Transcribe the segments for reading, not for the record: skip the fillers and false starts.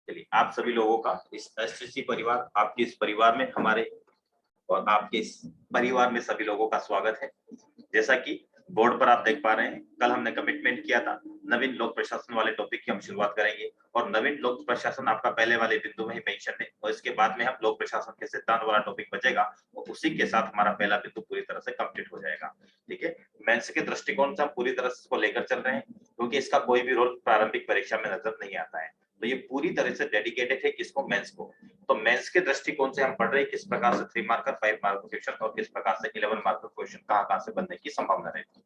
चलिए, आप सभी लोगों का इस एसटीसी परिवार, आपके इस परिवार में, हमारे और आपके इस परिवार में सभी लोगों का स्वागत है। जैसा कि बोर्ड पर आप देख पा रहे हैं, कल हमने कमिटमेंट किया था नवीन लोक प्रशासन वाले टॉपिक की हम शुरुआत करेंगे और नवीन लोक प्रशासन आपका पहले वाले बिंदु में ही मेंशन है और इसके बाद में हम लोक प्रशासन के सिद्धांत वाला टॉपिक बचेगा और उसी के साथ हमारा पहला बिंदु पूरी तरह से कंप्लीट हो जाएगा। ठीक है, मेंस के दृष्टिकोण से हम पूरी तरह से इसको लेकर चल रहे हैं क्योंकि इसका कोई भी रोल प्रारंभिक परीक्षा में नजर नहीं आता है, तो ये पूरी तरह से डेडिकेटेड है किसको, मेंस को। तो मेंस के दृष्टिकोण से हम पढ़ रहे हैं किस प्रकार से 3 मार्कर 5 मार्कर क्वेश्चन और किस प्रकार से 11 मार्कर क्वेश्चन कहां से बनने की संभावना रहती है।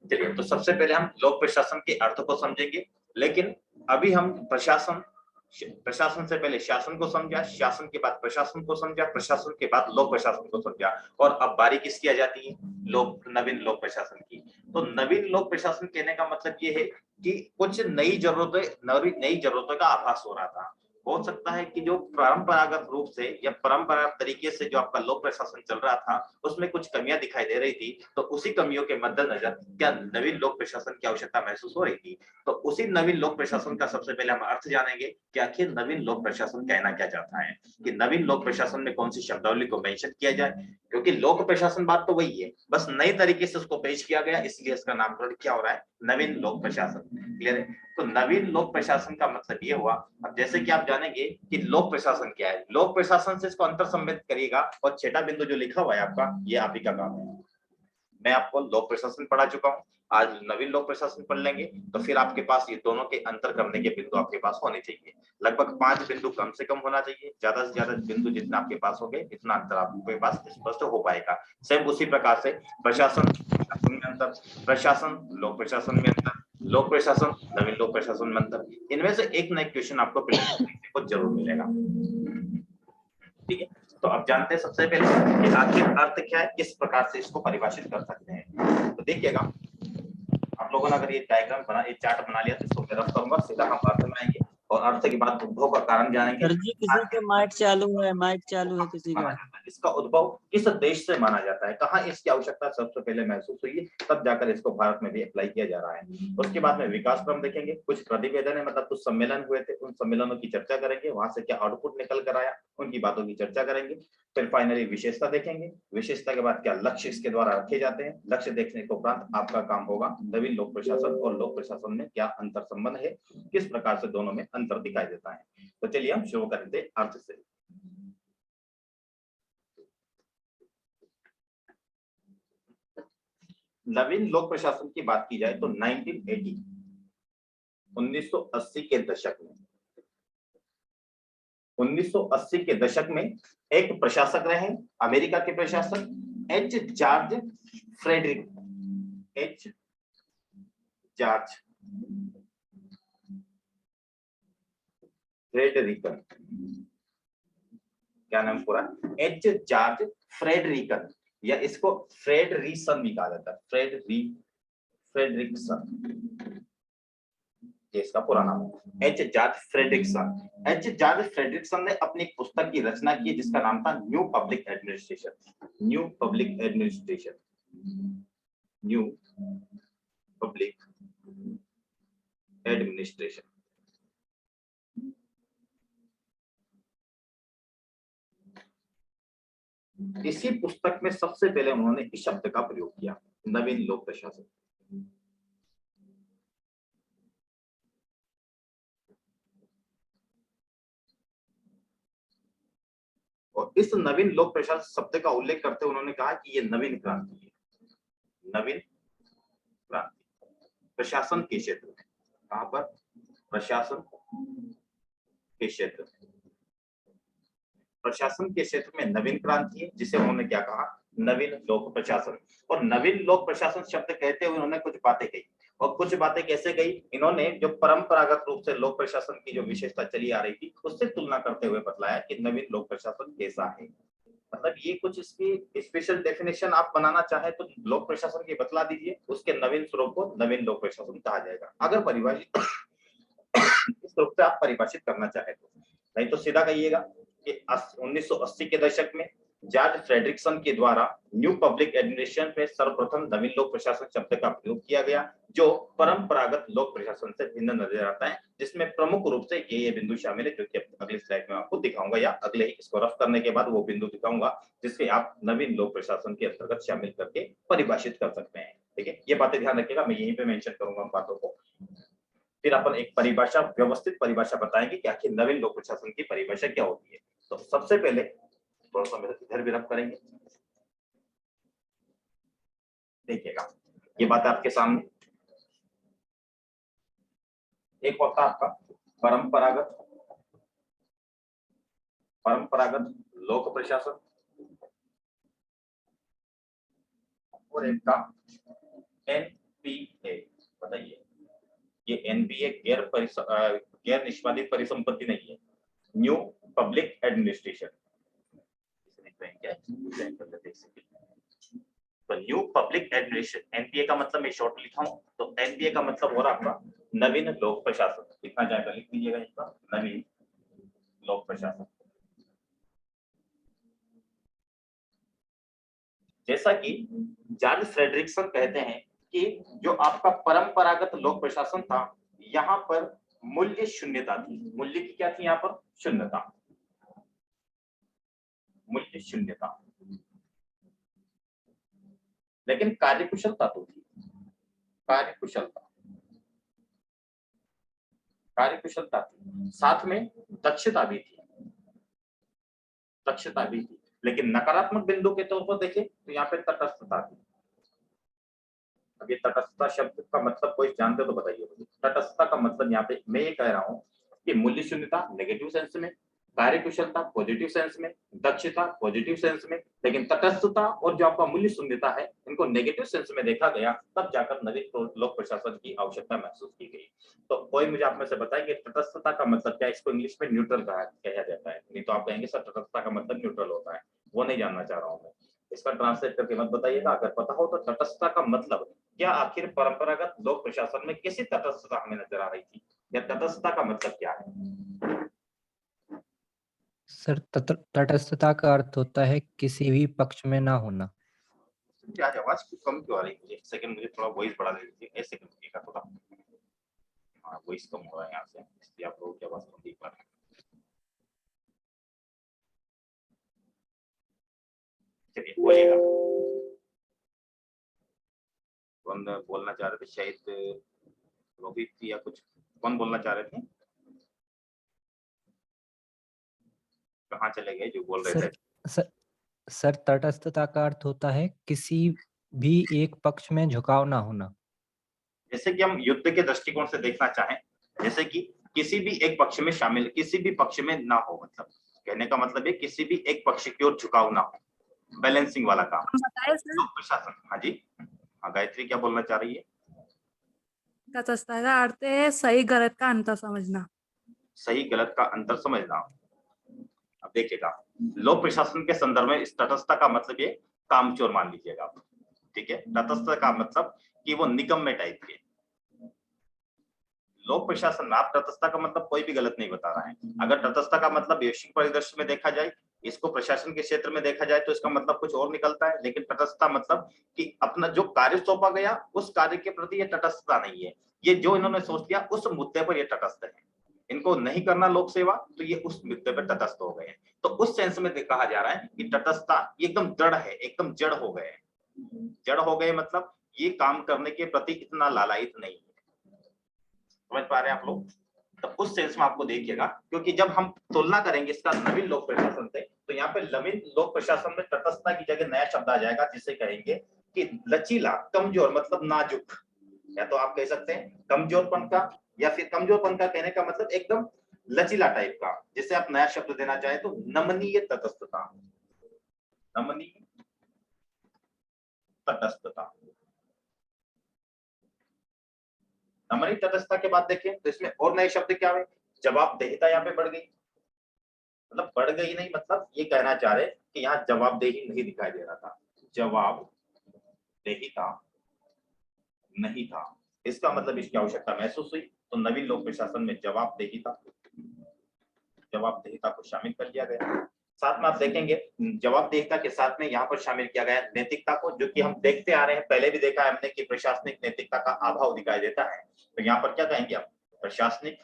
चलिए, तो सबसे पहले हम लोक प्रशासन के अर्थ को समझेंगे, लेकिन अभी हम प्रशासन से पहले शासन को समझा, शासन के बाद प्रशासन को समझा, प्रशासन के बाद लोक प्रशासन को समझा और अब बारी किसकी आ जाती है, नवीन लोक प्रशासन की। तो नवीन लोक प्रशासन कहने का मतलब ये है कि कुछ नई जरूरतों का आभास हो रहा था। हो सकता है कि जो परंपरागत रूप से या परंपरागत तरीके से जो आपका लोक प्रशासन चल रहा था उसमें कुछ कमियां दिखाई दे रही थी, तो उसी कमियों के मद्देनजर क्या नवीन लोक प्रशासन की आवश्यकता महसूस हो रही थी। तो उसी नवीन लोक प्रशासन का सबसे पहले हम अर्थ जानेंगे कि आखिर नवीन लोक प्रशासन कहना क्या चाहता है, कि नवीन लोक प्रशासन में कौन सी शब्दावली को मेंशन किया जाए, क्योंकि लोक प्रशासन बात तो वही है, बस नए तरीके से उसको पेश किया गया, इसलिए इसका नामकरण क्या हो रहा है, नवीन लोक प्रशासन। क्लियर है? तो नवीन लोक प्रशासन का मतलब ये हुआ, अब जैसे कि आप जानेंगे कि लोक प्रशासन क्या है, लोक प्रशासन से इसको अंतर संबंधित करिएगा और छठा बिंदु जो लिखा हुआ है आपका, ये आप ही का काम है। मैं आपको लोक प्रशासन पढ़ा चुका हूं, आज नवीन लोक प्रशासन पढ़ लेंगे, तो फिर आपके पास ये दोनों के अंतर करने के बिंदु आपके पास होने चाहिए। लगभग 5 बिंदु कम से कम होना चाहिए, ज्यादा से ज्यादा बिंदु जितना आपके पास हो गए इतना अंतर आपके पास स्पष्ट हो पाएगा। सेम उसी प्रकार से प्रशासन शासन में अंतर, प्रशासन लोक प्रशासन में अंतर, लोक प्रशासन नवीन लोक प्रशासन में अंतर, इनमें से एक ना एक क्वेश्चन आपको देखने को जरूर मिलेगा। ठीक है, तो अब जानते हैं सबसे पहले कि आखिर अर्थ क्या है, किस प्रकार से इसको परिभाषित कर सकते हैं। तो देखिएगा, आप लोगों ने अगर ये डायग्राम बना, ये चार्ट बना लिया तो इसको मैं रफ करूंगा, सीधा हम अर्थ में आएंगे और अर्थ के बाद उद्भव का कारण जानेंगे। सर जी, किसी का माइक चालू है किसी का। इसका उद्भव किस देश से माना जाता है, कहाँ इसकी आवश्यकता सबसे पहले महसूस हुई है, तब जाकर इसको भारत में भी अप्लाई किया जा रहा है। उसके बाद में विकास क्रम देखेंगे, कुछ प्रतिवेदन है, मतलब कुछ सम्मेलन हुए थे, उन सम्मेलनों की चर्चा करेंगे, वहां से क्या आउटपुट निकल कर आया उनकी बातों की चर्चा करेंगे। फिर फाइनली विशेषता देखेंगे, विशेषता के बाद क्या लक्ष्य इसके द्वारा रखे जाते हैं, लक्ष्य देखने के उपरांत आपका काम होगा नवीन लोक प्रशासन और लोक प्रशासन में क्या अंतर संबंध है, किस प्रकार से दोनों में अंतर दिखाई देता है। तो चलिए हम शुरू करते हैं अर्थ से। नवीन लोक प्रशासन की बात की जाए तो 1980 के दशक में 1980 के दशक में एक प्रशासक रहे, अमेरिका के प्रशासक एच जॉर्ज फ्रेडरिकन, क्या नाम पूरा, एच जॉर्ज फ्रेडरिकन, या इसको फ्रेडरिसन भी कहा जाता है, फ्रेडरिकसन, ये इसका पूरा नाम है, H George Frederiksen. H George Frederiksen ने अपनी एक पुस्तक की रचना की जिसका नाम था new public administration. New public administration. इसी पुस्तक में सबसे पहले उन्होंने इस शब्द का प्रयोग किया, नवीन लोक प्रशासन। और इस नवीन लोक प्रशासन शब्द का उल्लेख करते हुए उन्होंने कहा कि यह नवीन क्रांति है, नवीन क्रांति प्रशासन के क्षेत्र में। कहां पर? प्रशासन के क्षेत्र में, प्रशासन के क्षेत्र में नवीन क्रांति है, जिसे उन्होंने क्या कहा, नवीन लोक प्रशासन। और नवीन लोक प्रशासन शब्द कहते हुए उन्होंने कुछ बातें कही, और कुछ बातें कैसे कही, इन्होंने जो परंपरागत रूप से लोक प्रशासन की जो विशेषता चली आ रही थी उससे तुलना करते हुए बतलाया कि नवीन लोक प्रशासन कैसा है। मतलब ये कुछ इसकी स्पेशल डेफिनेशन आप बनाना चाहे तो लोक प्रशासन की बतला दीजिए, उसके नवीन स्वरूप को नवीन लोक प्रशासन कहा जाएगा, अगर परिभाषित इस रूप से आप परिभाषित करना चाहे तो। नहीं तो सीधा कहिएगा कि 1980 के दशक में जॉर्ज फ्रेडरिक्सन के द्वारा न्यू पब्लिक एडमिनिस्ट्रेशन में सर्वप्रथम नवीन लोक प्रशासन शब्द का प्रयोग किया गया, जो परंपरागत लोक प्रशासन से भिन्न नजर आता है, जिसमें प्रमुख रूप से ये बिंदु शामिल है, जो कि अगली स्लाइड में आपको दिखाऊंगा, या अगले ही इसको रफ करने के बाद वो बिंदु दिखाऊंगा जिससे आप नवीन लोक प्रशासन के अंतर्गत शामिल करके परिभाषित कर सकते हैं। ठीक है, ये बातें ध्यान रखिएगा, मैं यहीं पे मेंशन करूंगा बातों को। फिर अपन एक परिभाषा, व्यवस्थित परिभाषा बताएंगे कि आखिर नवीन लोक प्रशासन की परिभाषा क्या होती है। तो सबसे पहले थोड़ा सा मेरे इधर भी रफ करेंगे, देखिएगा ये बात आपके सामने। एक होता है आपका परंपरागत लोक प्रशासन, और एक का एनपीए। बताइए, ये एनपीए गैर निष्पादित परिसंपत्ति नहीं है, न्यू पब्लिक एडमिनिस्ट्रेशन। तो न्यू पब्लिक एडमिनिस्ट्रेशन, एनपीए का मतलब मैं शॉर्ट लिखा हूं, तो एनपीए का मतलब हो रहा आपका नवीन लोक प्रशासन। लिखना जाएगा, लिख लीजिएगा इसका, नवीन लोक प्रशासन। जैसा कि जॉर्ज फ्रेडरिक्सन कहते हैं कि जो आपका परंपरागत लोक प्रशासन था, यहाँ पर मूल्य शून्यता थी। मूल्य की क्या थी? यहाँ पर शून्यता, मूल्य शून्यता, लेकिन कार्यकुशलता तो थी। कार्यकुशलता थी, साथ में दक्षता भी थी, लेकिन नकारात्मक बिंदु के तौर पर देखें तो यहाँ पे तटस्थता थी। अब ये तटस्थता शब्द का मतलब कोई जानते तो बताइए मुझे। तटस्थता का मतलब यहाँ पे मैं ये कह रहा हूँ कि मूल्य शून्यता नेगेटिव सेंस में, कार्यकुशलता पॉजिटिव सेंस में, दक्षता पॉजिटिव सेंस में, लेकिन तटस्थता और जो आपका मूल्य शून्यता है, इनको नेगेटिव सेंस में देखा गया, तब जाकर नवीन लोक प्रशासन की आवश्यकता महसूस की गई। तो कोई मुझे आप में से बताए कि तटस्थता का मतलब क्या है? इसको इंग्लिश में न्यूट्रल कहा जाता है। नहीं तो आप कहेंगे सर तटस्थता का मतलब न्यूट्रल होता है, वो नहीं जानना चाह रहा हूँ मैं। इसका ट्रांसलेट करके मत बताइएगा, अगर पता हो तो तटस्थता का मतलब क्या, आखिर परंपरागत लोक प्रशासन में कैसी तटस्थता हमें नजर आ रही थी, या तटस्थता का मतलब क्या है? सर तटस्थता का अर्थ होता है किसी भी पक्ष में ना होना। आज आवाज कम क्यों आ रही है? एक सेकंड, मुझे थोड़ा वॉइस बढ़ा दीजिए, एक सेकंड रुकिएगा थोड़ा। हाँ, वॉइस कम हो रहा है यहाँ से, इसलिए आप लोगों की आवाज कम दिख पा रही है। चलिए बोलिएगा, कौन बोलना चाह रहे थे? शायद रोहित या कुछ, कौन बोलना चाह रहे थे? कहाँ चले गए जो बोल रहे थे? सर तटस्थता का अर्थ होता है किसी भी एक पक्ष में झुकाव ना होना। जैसे कि हम युद्ध के दृष्टिकोण से देखना चाहें, जैसे कि किसी भी एक पक्ष में शामिल, किसी भी पक्ष में ना हो, मतलब कहने का मतलब है किसी भी एक पक्ष की ओर झुकाव ना हो, बैलेंसिंग वाला काम। लोक प्रशासन। हाँ जी, हाँ गायत्री क्या बोलना चाह रही है? तटस्थता का अर्थ है सही गलत का अंतर समझना। सही गलत का अंतर समझना। अब देखिएगा, लोक प्रशासन के संदर्भ में इस तटस्थता का मतलब ये कामचोर मान लीजिएगा आप। ठीक है, तटस्थ का मतलब कि वो निकम्मे टाइप के। लोक प्रशासन, आप तटस्थता का मतलब कोई भी गलत नहीं बता रहा है। अगर तटस्थता का मतलब वैश्विक परिदृश्य में देखा जाए, इसको प्रशासन के क्षेत्र में देखा जाए तो इसका मतलब कुछ और निकलता है, लेकिन तटस्थता मतलब कि अपना जो कार्य सौंपा गया उस कार्य के प्रति ये तटस्थता नहीं है। ये जो इन्होंने सोच लिया उस मुद्दे पर ये तटस्थ है। इनको नहीं करना लोक सेवा, तो ये उस मुद्दे पर तटस्थ हो गए। तो उस सेंस में कहा जा रहा है कि तटस्थता एकदम दृढ़ है, एकदम जड़ हो गए। जड़ हो गए मतलब ये काम करने के प्रति इतना लालायित नहीं है। समझ पा रहे हैं आप लोग? तो उस सेंस में आपको देखिएगा, क्योंकि जब हम तुलना करेंगे इसका नवीन लोक प्रशासन से, तो यहाँ पे नवीन लोक प्रशासन में तटस्थता की जगह नया शब्द आ जाएगा, जिसे कहेंगे कि लचीला, कमजोर मतलब नाजुक। या तो आप कह सकते हैं कमजोरपन का, या फिर कमजोरपन का कहने का मतलब एकदम लचीला टाइप का। जिसे आप नया शब्द देना चाहे तो नमनीय तटस्थता, नमनीय तटस्थता। नमनीय तटस्थता के बाद देखें तो इसमें और नए शब्द क्या है? जवाबदेहिता यहाँ पे बढ़ गई। मतलब बढ़ गई नहीं, मतलब ये कहना चाह रहे कि यहाँ जवाबदेही नहीं दिखाई दे रहा था, जवाबदेहिता नहीं था। इसका मतलब इसकी आवश्यकता महसूस हुई, तो नवीन लोक प्रशासन में जवाबदेहिता को शामिल कर लिया गया। साथ में आप देखेंगे जवाबदेहिता के साथ में यहाँ पर शामिल किया गया है नैतिकता को, जो कि हम देखते आ रहे हैं, पहले भी देखा है हमने कि प्रशासनिक नैतिकता का अभाव दिखाई देता है। तो यहाँ पर क्या कहेंगे आप, प्रशासनिक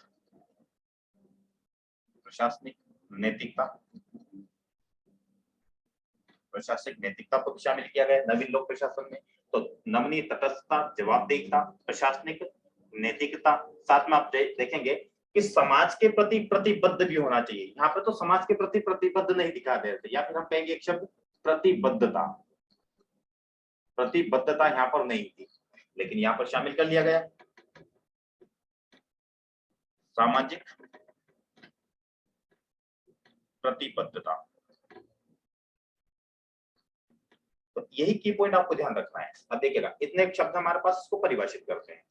नैतिकता, प्रशासनिक नैतिकता को शामिल किया गया है नवीन लोक प्रशासन में। तो नमनीय तटस्थता, जवाबदेहिता, प्रशासनिक नैतिकता, साथ में आप देखेंगे कि समाज के प्रति प्रतिबद्ध भी होना चाहिए। यहाँ पे तो समाज के प्रति प्रतिबद्ध नहीं दिखा दे रहे थे, या फिर हम कहेंगे एक शब्द प्रतिबद्धता, प्रतिबद्धता यहाँ पर नहीं थी, लेकिन यहाँ पर शामिल कर लिया गया सामाजिक प्रतिबद्धता। तो यही की पॉइंट आपको ध्यान रखना है। अब देखिएगा इतने शब्द हमारे पास, इसको परिभाषित करते हैं।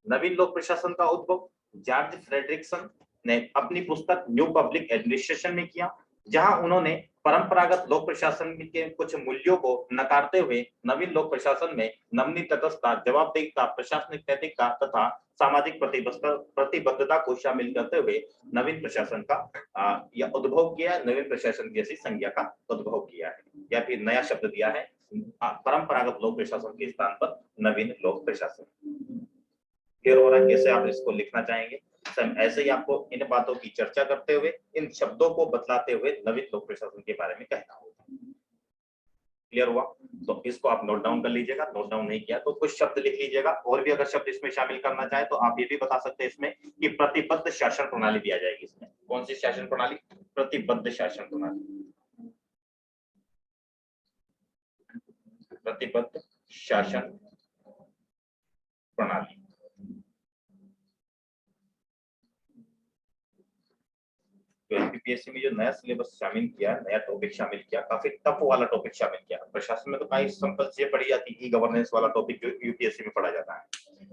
नवीन लोक प्रशासन का उद्भव जॉर्ज फ्रेडरिक्सन ने अपनी पुस्तक न्यू पब्लिक एडमिनिस्ट्रेशन में किया, जहां उन्होंने परंपरागत लोक प्रशासन के कुछ मूल्यों को नकारते हुए नवीन लोक प्रशासन में नमनीय तटस्थता, जवाबदेहिता, प्रशासनिक नैतिकता तथा सामाजिक प्रतिबद्धता को शामिल करते हुए नवीन प्रशासन का यह उद्भव किया, नवीन प्रशासन जैसी संज्ञा का उद्भव किया है, या फिर नया शब्द दिया है परंपरागत लोक प्रशासन के स्थान पर नवीन लोक प्रशासन। क्लियर हो रहा है कैसे आप इसको लिखना चाहेंगे? ऐसे ही आपको इन बातों की चर्चा करते हुए, इन शब्दों को बतलाते हुए नवीन लोक प्रशासन के बारे में कहना होगा। क्लियर हुआ? तो इसको आप नोट डाउन कर लीजिएगा, नोट डाउन नहीं किया तो कुछ शब्द लिख लीजिएगा, और भी अगर शब्द इसमें शामिल करना चाहे तो आप ये भी बता सकते हैं इसमें कि प्रतिबद्ध शासन प्रणाली भी आ जाएगी इसमें। कौन सी शासन प्रणाली? प्रतिबद्ध शासन प्रणाली, प्रतिबद्ध शासन प्रणाली। तो एमपीपीएससी में जो नया सिलेबस शामिल किया, नया टॉपिक शामिल किया, काफी टफ वाला टॉपिक शामिल किया। प्रशासन में तो कई सिंपल चीजें पढ़ी जाती है, गवर्नेंस वाला टॉपिक जो यूपीएससी में पढ़ा जाता है,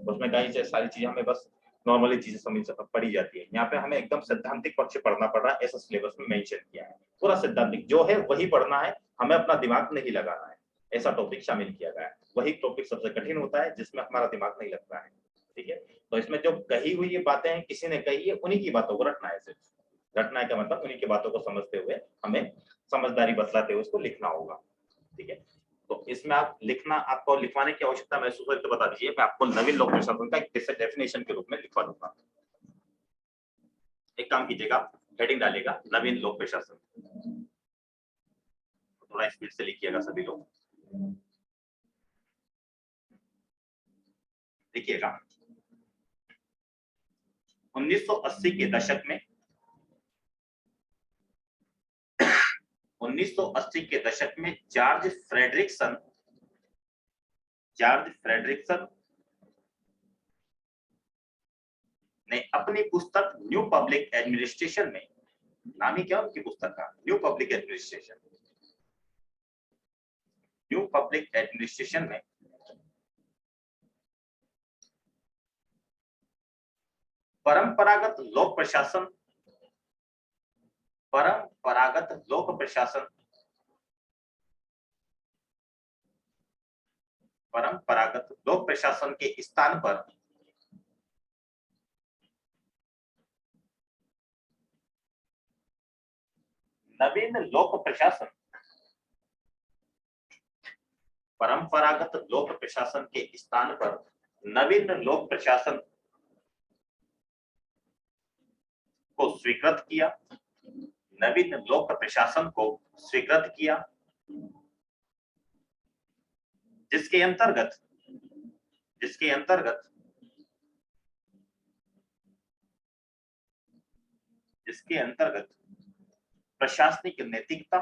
उसमें कई सारी चीजें हमें बस नॉर्मली चीजें समझ पढ़ी जाती है। यहाँ पे हमें एकदम सैद्धांतिक पक्ष पढ़ना पड़ रहा है, ऐसा सिलेबस में मेंशन किया है। पूरा सैद्धांतिक जो है वही पढ़ना है, हमें अपना दिमाग नहीं लगाना है, ऐसा टॉपिक शामिल किया गया है। वही टॉपिक सबसे कठिन होता है जिसमें हमारा दिमाग नहीं लगता है। ठीक है, तो इसमें जो कही हुई ये बातें हैं, किसी ने कही है, उन्हीं की बातों को रटना है। सिर्फ रटना का मतलब उन्हीं की बातों को समझते हुए हमें समझदारी बतलाते हुए उसको लिखना होगा। ठीक है, तो इसमें आप लिखना, आपको लिखवाने की आवश्यकता महसूस हो तो बता दीजिए, मैं आपको नवीन लोक प्रशासन का एक डेफिनेशन के रूप में लिखवा दूंगा। एक काम कीजिएगा, हेडिंग डालिएगा नवीन लोक प्रशासन, थोड़ा स्पीड से लिखिएगा सभी लोग। देखिएगा 1980 के दशक में 1980 के दशक में जॉर्ज फ्रेडरिक्सन ने अपनी पुस्तक न्यू पब्लिक एडमिनिस्ट्रेशन में, नाम ही क्या उनकी पुस्तक का, new public administration, new public administration में परंपरागत लोक प्रशासन के स्थान पर नवीन लोक प्रशासन, परंपरागत लोक प्रशासन के स्थान पर नवीन लोक प्रशासन को स्वीकृत किया, नवीन लोक प्रशासन को स्वीकृत किया, जिसके अंतर्गत प्रशासनिक नैतिकता,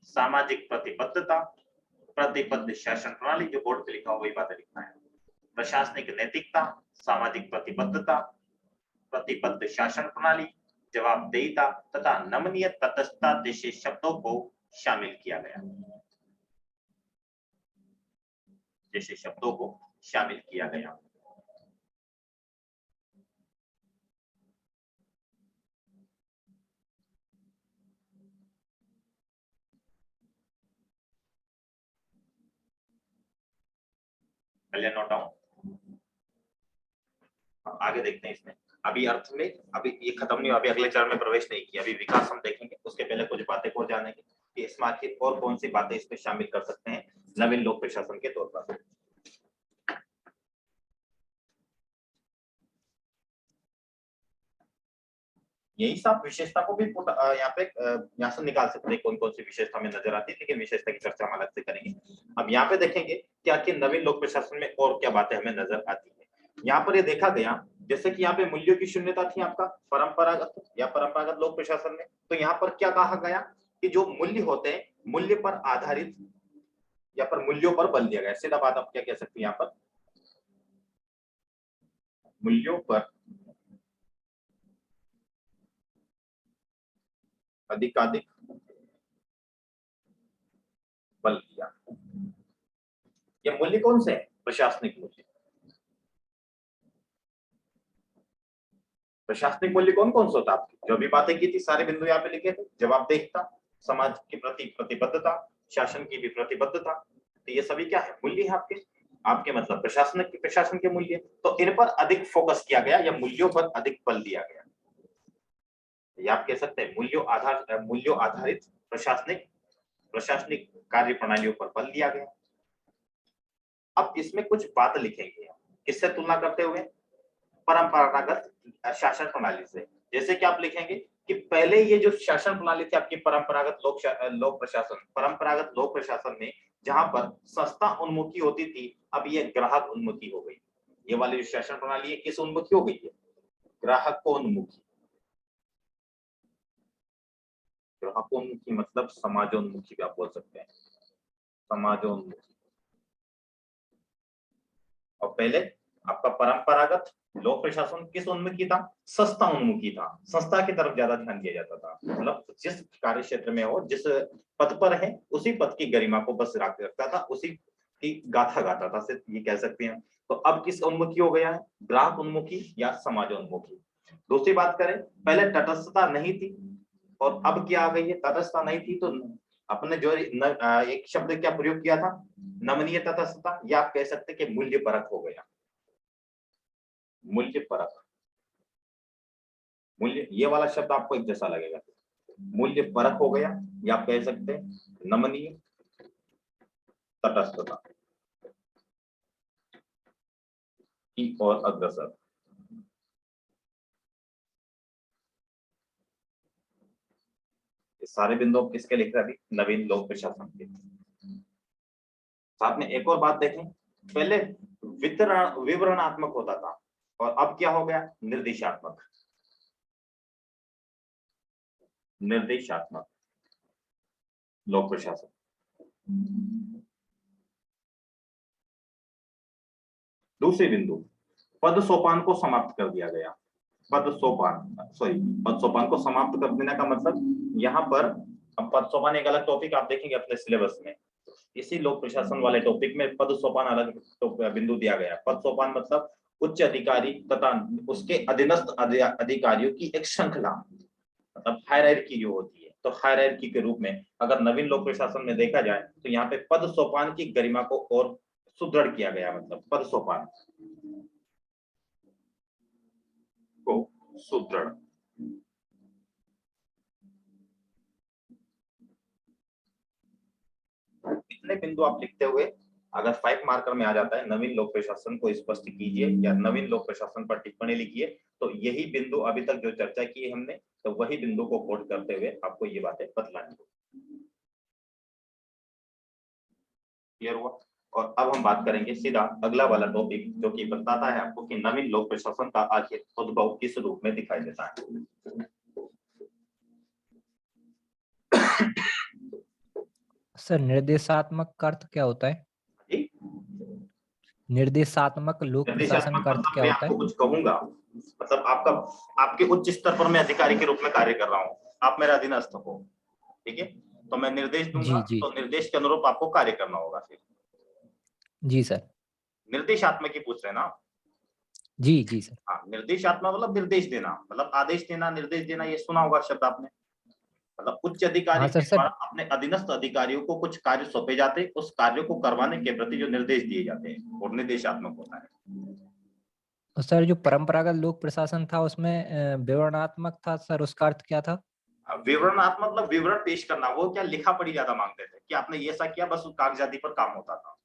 सामाजिक प्रतिबद्धता, प्रतिबद्ध शासन प्रणाली, जो बोर्ड पे लिखा हुआ वही बातें लिखना है, प्रशासनिक नैतिकता, सामाजिक प्रतिबद्धता, प्रतिबद्ध शासन प्रणाली, जवाबदेहिता तथा नमनीय तटस्थता जैसे शब्दों को शामिल किया गया। नोट डाउन, आगे देखते हैं इसमें अभी अर्थ में अभी ये खत्म नहीं हुआ, अभी अगले चरण में प्रवेश नहीं किया, अभी विकास हम देखेंगे। उसके पहले कुछ बातें को जानेंगे कि इसमें आखिर और कौन सी बातें इसमें शामिल कर सकते हैं नवीन लोक प्रशासन के तौर पर। यही सब विशेषता को भी यहाँ पे यहाँ से निकाल सकते हैं, कौन कौन सी विशेषता में नजर आती है, लेकिन विशेषता की चर्चा हम अलग से करेंगे। अब यहाँ पे देखेंगे कि आखिर नवीन लोक प्रशासन में और क्या बातें हमें नजर आती है। यहाँ पर ये देखा गया जैसे कि यहाँ पे मूल्यों की शून्यता थी आपका परंपरागत लोक प्रशासन में। तो यहाँ पर क्या कहा गया कि जो मूल्य होते हैं मूल्य पर आधारित या पर मूल्यों पर बल दिया गया। सीधा बात आप क्या कह सकते हैं, यहाँ पर मूल्यों पर अधिकाधिक बल दिया। ये मूल्य कौन से है? प्रशासनिक मूल्य। प्रशासनिक मूल्य कौन कौन सा होता है? जो भी बातें की थी सारे बिंदु यहाँ पे लिखे थे। जवाबदेहिता, समाज के प्रति प्रतिबद्धता, शासन की भी प्रतिबद्धता, तो ये सभी क्या है? मूल्य है आपके मतलब प्रशासन के मूल्य। तो इन पर अधिक फोकस किया गया या मूल्यों पर अधिक बल दिया गया। ये आप कह सकते हैं मूल्यों आधारित प्रशासनिक कार्य प्रणालियों पर बल दिया गया। अब इसमें कुछ बात लिखेंगे किससे तुलना करते हुए? परंपरागत शासन प्रणाली से। जैसे कि आप लिखेंगे कि पहले ये जो शासन प्रणाली थी आपकी परंपरागत लोक प्रशासन में जहां पर संस्था उन्मुखी होती थी, अब ये ग्राहक उन्मुखी हो गई। ये वाली जो शासन प्रणाली है किस उन्मुखी हो गई है? ग्राहकोन्मुखी। ग्राहकोन्मुखी मतलब समाजोन्मुखी भी आप बोल सकते हैं, समाजोन्मुखी। और पहले आपका परंपरागत लोक प्रशासन किस उन्मुखी था? संस्था उन्मुखी था। संस्था की तरफ ज्यादा ध्यान दिया जाता था। मतलब जिस कार्य क्षेत्र में हो, जिस पद पर है, उसी पद की गरिमा को बस रखता था, उसी की गाथा गाता था, सिर्फ ये कह सकते हैं। तो अब किस उन्मुखी हो गया है? ग्राहक उन्मुखी या समाजोन्मुखी। दूसरी बात करें, पहले तटस्थता नहीं थी और अब क्या आ गई है? तटस्थता नहीं थी तो अपने जो एक शब्द क्या प्रयोग किया था? नमनीय तटस्थता, या आप कह सकते कि मूल्य परक हो गया। मूल्य परक, मूल्य ये वाला शब्द आपको एक जैसा लगेगा। मूल्य परक हो गया या आप कह सकते हैं नमनीय तटस्थता की ओर अग्रसर। ये सारे बिंदु आप किसके लिख रहे हैं? अभी नवीन लोक प्रशासन के। साथ में एक और बात देखें, पहले विवरणात्मक होता था और अब क्या हो गया? निर्देशात्मक लोक प्रशासन। दूसरी बिंदु, पद सोपान को समाप्त कर दिया गया। पद सोपान को समाप्त कर देने का मतलब यहाँ पर, अब पद सोपान एक अलग टॉपिक आप देखेंगे अपने सिलेबस में। इसी लोक प्रशासन वाले टॉपिक में पद सोपान अलग बिंदु दिया गया। पद सोपान मतलब उच्च अधिकारी तथा उसके अधीनस्थ अधिकारियों की एक श्रृंखला, मतलब हायरार्की जो होती है। तो हायरार्की के रूप में अगर नवीन लोक प्रशासन में देखा जाए तो यहाँ पे पद सोपान की गरिमा को और सुदृढ़ किया गया। मतलब पद सोपान को सुदृढ़। इतने बिंदु आप लिखते हुए अगर 5 मार्कर में आ जाता है नवीन लोक प्रशासन को स्पष्ट कीजिए या नवीन लोक प्रशासन पर टिप्पणी लिखिए, तो यही बिंदु अभी तक जो चर्चा की है हमने, तो वही बिंदु को कोट करते हुए आपको ये बातें बतलानी होगी। क्लियर हुआ? और अब हम बात करेंगे सीधा अगला वाला टॉपिक जो कि बताता है आपको कि नवीन लोक प्रशासन का आखिर उद्भव किस रूप में दिखाई देता है। सर निर्देशात्मक का अर्थ क्या होता है? जी? निर्देशात्मक लोक प्रशासन का अर्थ क्या मैं होता है? आपको कुछ कहूंगा, मतलब आपके उच्च स्तर पर मैं अधिकारी के रूप में कार्य कर रहा हूँ, आप मेरा अधीनस्थ हो, ठीक है? तो मैं निर्देश दूंगा, जी। तो निर्देश के अनुरूप आपको कार्य करना होगा। फिर जी सर। निर्देशात्मक ही पूछ रहे ना? जी सर। हाँ, निर्देशात्मक मतलब निर्देश देना, मतलब आदेश देना, निर्देश देना, ये सुना होगा शब्द आपने। मतलब उच्च अधिकारी हाँ के सर। द्वारा अपने अधीनस्थ अधिकारियों को कुछ कार्य सौंपे जाते हैं, उस कार्य को करवाने के प्रति जो निर्देश दिए जाते हैं और निर्देशात्मक होता है। और सर जो परंपरागत लोक प्रशासन था उसमें विवरणात्मक था सर, उसका अर्थ क्या था? विवरणात्मक मतलब विवरण पेश करना। वो क्या लिखा पढ़ी ज्यादा मांगते थे कि आपने ये ऐसा किया, बस कागजाती पर काम होता था,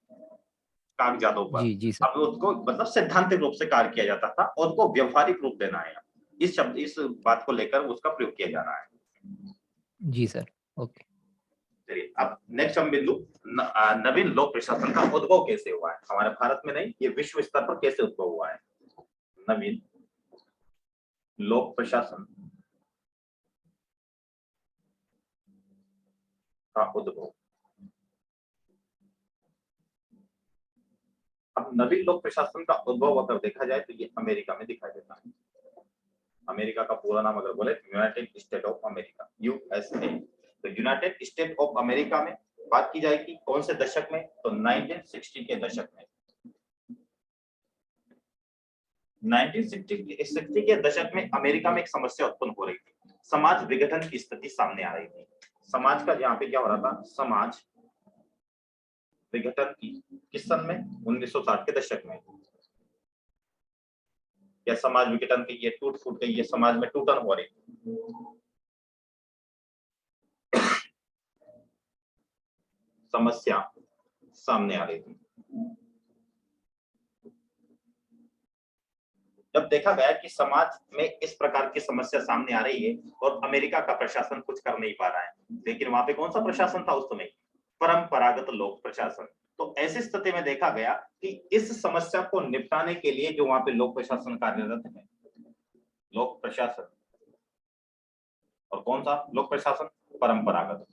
कागजातों पर। जी सर। अब उसको मतलब सैद्धांतिक रूप से कार्य किया जाता था और उसको व्यवहारिक रूप देना है। इस शब्द, इस बात को लेकर उसका प्रयोग किया जा रहा है। जी सर, ओके। चलिए अब नेक्स्ट हम बिंदु नवीन लोक प्रशासन का उद्भव कैसे हुआ है, हमारे भारत में नहीं, ये विश्व स्तर पर कैसे उद्भव हुआ है। नवीन लोक प्रशासन का उद्भव। अब नवीन लोक प्रशासन का उद्भव अगर देखा जाए तो ये अमेरिका में दिखाई देता है। अमेरिका का पूरा नाम अगर बोले United state of America, USA. तो यूनाइटेड स्टेट ऑफ अमेरिका में बात की जाएगी कौन से दशक में, तो 1960 के दशक में। 1960 के दशक में अमेरिका में एक समस्या उत्पन्न हो रही थी, समाज विघटन की स्थिति सामने आ रही थी। समाज का यहाँ पे क्या हो रहा था, समाज विघटन की किस सन में, 1960 के दशक में। या समाज विघटन की ये टूट फूट गई, ये समाज में टूटन हो रही थी। समस्या सामने आ रही थी। जब देखा गया कि समाज में इस प्रकार की समस्या सामने आ रही है और अमेरिका का प्रशासन कुछ कर नहीं पा रहा है, लेकिन वहां पे कौन सा प्रशासन था उस समय, परंपरागत लोक प्रशासन। तो ऐसी स्थिति में देखा गया कि इस समस्या को निपटाने के लिए जो वहां पे लोक प्रशासन कार्यरत है, लोक प्रशासन, और कौन सा लोक प्रशासन, परंपरागत।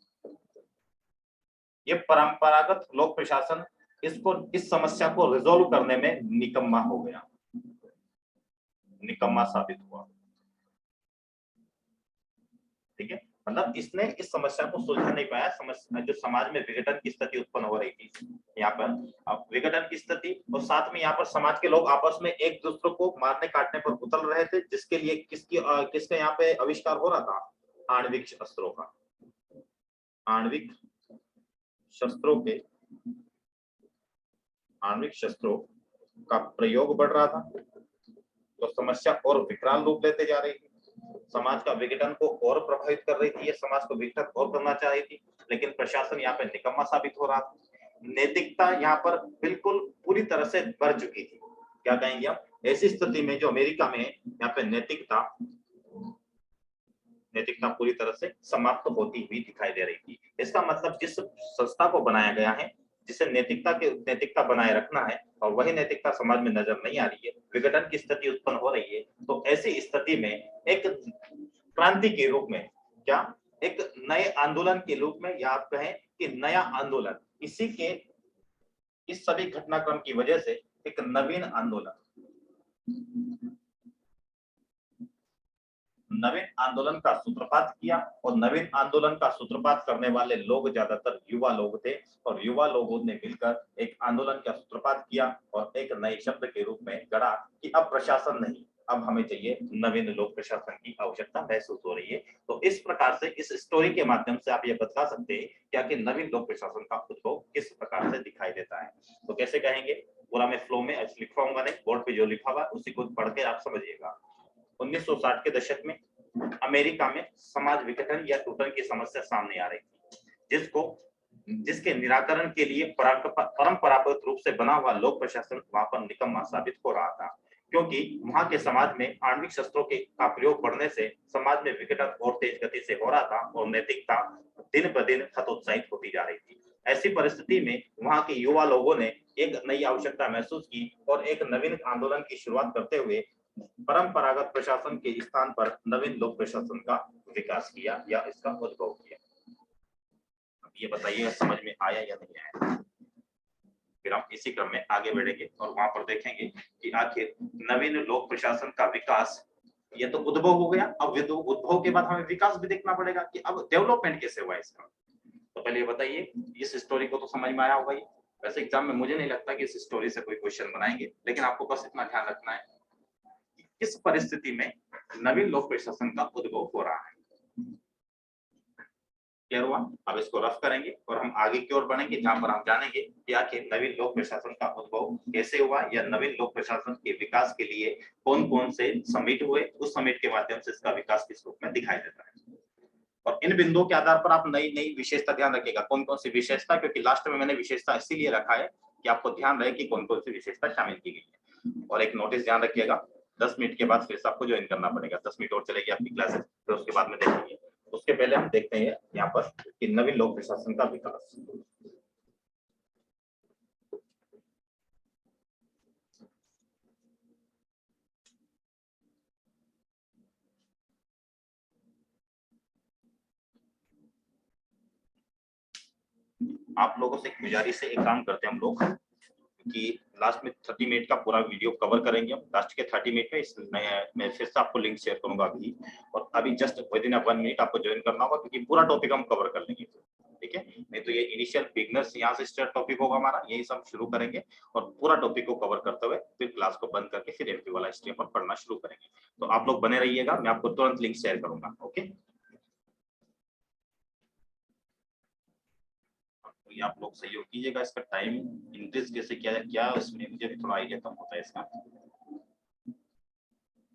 ये परंपरागत लोक प्रशासन इसको, इस समस्या को रिजोल्व करने में निकम्मा हो गया, निकम्मा साबित हुआ। ठीक है, मतलब इसने इस समस्या को सुलझा नहीं पाया। समस्या जो समाज में विघटन की स्थिति उत्पन्न हो रही थी यहाँ पर, अब विघटन की स्थिति, और साथ में यहाँ पर समाज के लोग आपस में एक दूसरे को मारने काटने पर उतर रहे थे, जिसके लिए किसके यहाँ पे आविष्कार हो रहा था, आणविक शस्त्रों का, आणविक शस्त्रों के, आणविक शस्त्रों का प्रयोग बढ़ रहा था। तो समस्या और विकराल रूप लेते जा रही थी, समाज का विघटन को और प्रभावित कर रही थी, ये समाज को विघटित और करना चाह रही थी, लेकिन प्रशासन यहाँ पे निकम्मा साबित हो रहा था। नैतिकता यहाँ पर बिल्कुल पूरी तरह से बढ़ चुकी थी। क्या कहेंगे आप, ऐसी स्थिति में जो अमेरिका में यहाँ पे नैतिकता पूरी तरह से समाप्त होती हुई दिखाई दे रही थी। इसका मतलब जिस संस्था को बनाया गया है, जिसे नैतिकता बनाए रखना है, और वही नैतिकता समाज में नजर नहीं आ रही है, विघटन की स्थिति उत्पन्न हो रही है। तो ऐसी स्थिति में एक क्रांति के रूप में, क्या एक नए आंदोलन के रूप में, या आप कहें कि नया आंदोलन, इसी के इस सभी घटनाक्रम की वजह से एक नवीन आंदोलन का सूत्रपात किया। और नवीन आंदोलन का सूत्रपात करने वाले लोग ज्यादातर युवा लोग थे, और युवा लोगों ने मिलकर एक आंदोलन का सूत्रपात किया और एक नए शब्द के रूप में गढ़ा कि अब प्रशासन नहीं, अब हमें चाहिए नवीन लोक प्रशासन की आवश्यकता महसूस हो रही है। तो इस प्रकार से इस स्टोरी के माध्यम से आप ये बता सकते हैं क्या कि नवीन लोक प्रशासन का उद्भव किस प्रकार से दिखाई देता है। तो कैसे कहेंगे, पूरा मैं फ्लो में लिखवाऊंगा नहीं, बोर्ड पे जो लिखा हुआ उसी को पढ़ के आप समझिएगा। 1960 के दशक में अमेरिका में समाज विघटन या टूटन की समस्या सामने आ रही थी, जिसके निराकरण के लिए परंपरागत रूप से बना हुआ लोक प्रशासन वहां पर निकम्मा साबित हो रहा था, क्योंकि वहां के समाज में आणविक शस्त्रों का प्रयोग बढ़ने से समाज में विघटन और तेज गति से हो रहा था और नैतिकता दिन ब दिन हतोत्साहित होती जा रही थी। ऐसी परिस्थिति में वहां के युवा लोगों ने एक नई आवश्यकता महसूस की और एक नवीन आंदोलन की शुरुआत करते हुए परंपरागत प्रशासन के स्थान पर नवीन लोक प्रशासन का विकास किया या इसका उद्भव किया। ये बताइए समझ में आया या नहीं आया। फिर हम इसी क्रम में आगे बढ़ेंगे और वहां पर देखेंगे कि आखिर नवीन लोक प्रशासन का विकास, ये तो उद्भव हो गया, अब उद्भव के बाद हमें विकास भी देखना पड़ेगा कि अब डेवलपमेंट कैसे हुआ इसका। तो पहले ये बताइए, इस स्टोरी को तो समझ में आया होगा। वैसे एग्जाम में मुझे नहीं लगता कि इस स्टोरी से कोई क्वेश्चन बनाएंगे, लेकिन आपको बस इतना ध्यान रखना है कि किस परिस्थिति में नवीन लोक प्रशासन का उद्भव हो रहा है। क्लियर हुआ? अब इसको रफ करेंगे और हम आगे की ओर बढ़ेंगे, जहां पर हम जानेंगे कि आखिर नवीन लोक प्रशासन का उद्भव कैसे हुआ या नवीन लोक प्रशासन के विकास के लिए कौन कौन से समिट हुए, उस समिट के माध्यम से इसका विकास किस रूप में दिखाई देता है। और इन बिंदुओं के आधार पर आप नई नई विशेषता ध्यान रखिएगा, कौन कौन सी विशेषता, क्योंकि लास्ट में मैंने विशेषता इसीलिए रखा है कि आपको ध्यान रहे कि कौन कौन सी विशेषता शामिल की गई है। और एक नोटिस ध्यान रखिएगा, 10 मिनट के बाद फिर से आपको ज्वाइन करना पड़ेगा, 10 मिनट और चलेगी आपकी क्लासेस, फिर उसके बाद में देखेंगे। उसके पहले हम देखते हैं यहाँ पर कि नवीन लोक प्रशासन का विकास। आप लोगों से गुजारिश है, एक काम करते हैं हम लोग कि लास्ट में 30 मिनट का पूरा वीडियो कवर करेंगे हम। लास्ट के 30 मिनट में मैं फिर से आपको लिंक शेयर करूंगा अभी, और अभी जस्ट विद इन 1 मिनट आपको ज्वाइन करना होगा, क्योंकि पूरा टॉपिक हम कवर कर लेंगे, ठीक है। नहीं तो ये इनिशियल बिगनर्स यहाँ से स्टार्ट टॉपिक होगा हमारा, यही सब शुरू करेंगे और पूरा टॉपिक को कवर करते हुए फिर क्लास को बंद करके फिर एमपी वाला स्टेप पर पढ़ना शुरू करेंगे। तो आप लोग बने रहिएगा, मैं आपको तुरंत लिंक शेयर करूंगा, ओके। ये आप लोग सहयोग कीजिएगा, इसका टाइम इंक्रीज कैसे किया जाए, क्या उसमें मुझे भी थोड़ा आइडिया कम होता है इसका।